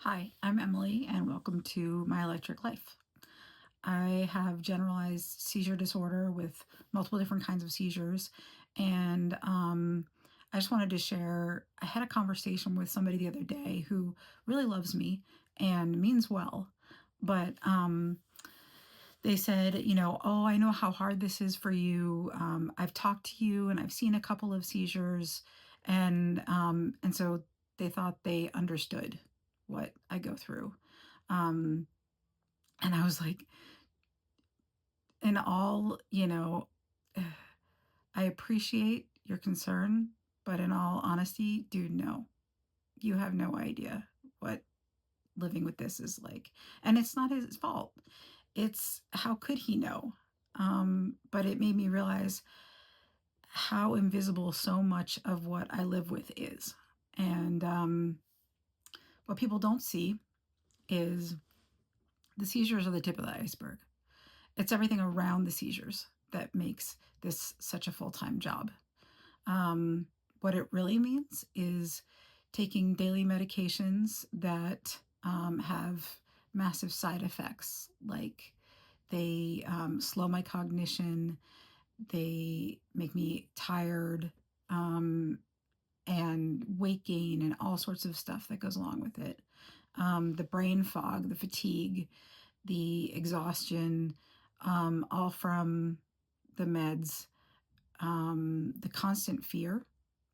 Hi, I'm Emily, and welcome to My Electric Life. I have generalized seizure disorder with multiple different kinds of seizures, and I just wanted to share. I had a conversation with somebody the other day who really loves me and means well, but they said, oh, I know how hard this is for you. I've talked to you, and I've seen a couple of seizures, and so they thought they understood what I go through. Um, and I was like, in all, I appreciate your concern, but in all honesty, dude, no, you have no idea what living with this is like. And it's not his fault. It's how could he know? But it made me realize how invisible so much of what I live with is. And what people don't see is the seizures are the tip of the iceberg. It's everything around the seizures that makes this such a full-time job. Um, what it really means is taking daily medications that have massive side effects, like they slow my cognition, they make me tired, um, and weight gain, and all sorts of stuff that goes along with it. The brain fog, the fatigue, the exhaustion, all from the meds, the constant fear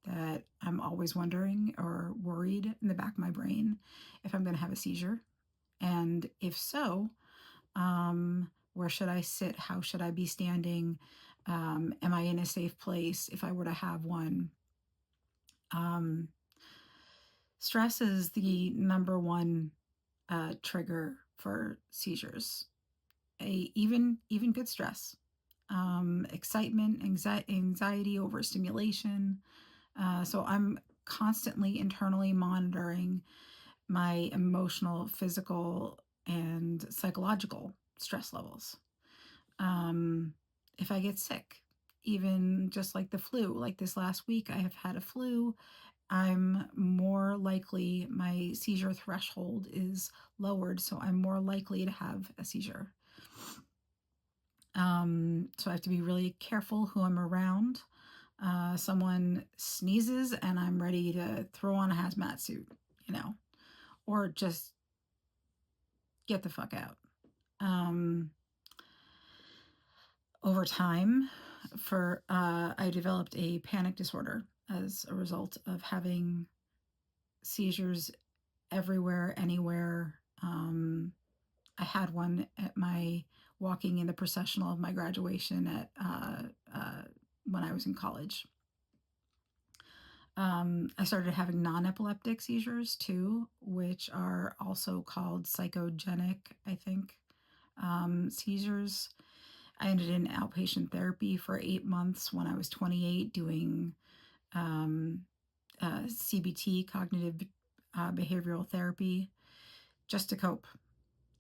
that I'm always wondering or worried in the back of my brain if I'm going to have a seizure. And if so, where should I sit? How should I be standing? Am I in a safe place if I were to have one? Um, Stress is the number one trigger for seizures. Even good stress, excitement, anxiety, overstimulation. So I'm constantly internally monitoring my emotional, physical, and psychological stress levels. Um, if I get sick, even just like the flu, like this last week, I have had a flu. I'm more likely, my seizure threshold is lowered, so I'm more likely to have a seizure. So I have to be really careful who I'm around. Someone sneezes and I'm ready to throw on a hazmat suit, you know, or just get the fuck out. Um, Over time, I developed a panic disorder as a result of having seizures everywhere, anywhere. I had one at my walking in the processional of my graduation at when I was in college. I started having non-epileptic seizures too, which are also called psychogenic, I think, seizures. I ended in outpatient therapy for 8 months when I was 28, doing um, CBT, cognitive behavioral therapy, just to cope.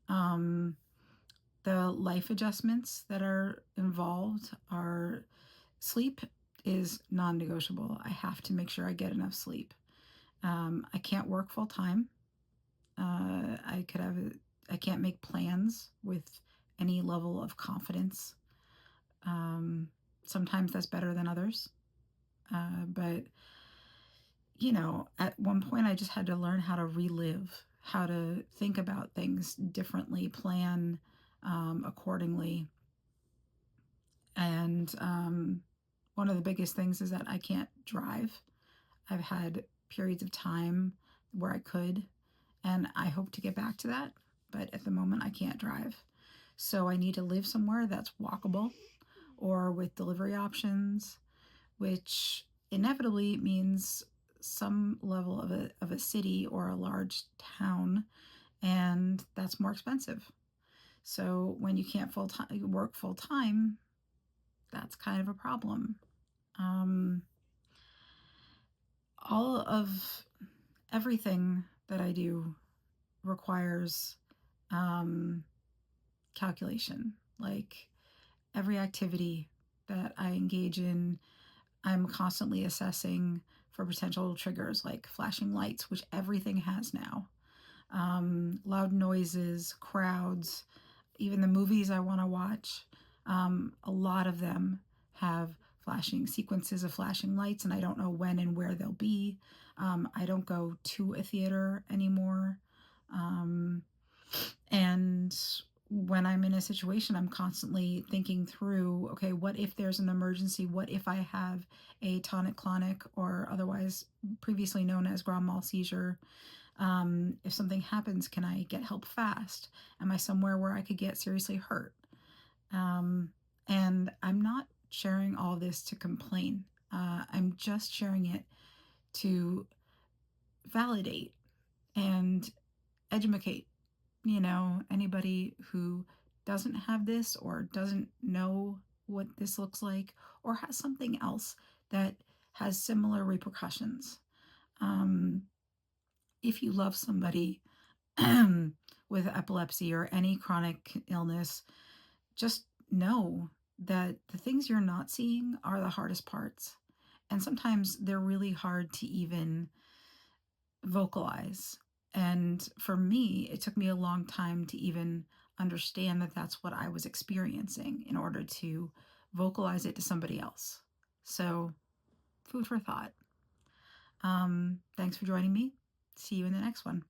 Um, the life adjustments that are involved are sleep is non-negotiable. I have to make sure I get enough sleep. I can't work full time. I could have. I can't make plans with any level of confidence. Um, Sometimes that's better than others. But at one point, I just had to learn how to relive, how to think about things differently, plan accordingly. And one of the biggest things is that I can't drive. I've had periods of time where I could, and I hope to get back to that. But at the moment, I can't drive. So I need to live somewhere that's walkable or with delivery options, which inevitably means some level of a city or a large town, and that's more expensive. So when you can't work full time, that's kind of a problem. Um, all of everything that I do requires um, calculation. Like every activity that I engage in, I'm constantly assessing for potential triggers like flashing lights, which everything has now. loud noises, crowds, even the movies I want to watch. A lot of them have flashing sequences of flashing lights, and I don't know when and where they'll be. I don't go to a theater anymore. Um, and when I'm in a situation, I'm constantly thinking through, okay, what if there's an emergency? What if I have a tonic-clonic, or otherwise previously known as grand mal seizure? If something happens, can I get help fast? Am I somewhere where I could get seriously hurt? Um, and I'm not sharing all this to complain. I'm just sharing it to validate and educate, anybody who doesn't have this or doesn't know what this looks like or has something else that has similar repercussions. Um, if you love somebody with epilepsy or any chronic illness, just know that the things you're not seeing are the hardest parts. And sometimes they're really hard to even vocalize. And for me, it took me a long time to even understand that that's what I was experiencing in order to vocalize it to somebody else. So, food for thought. Thanks for joining me. See you in the next one.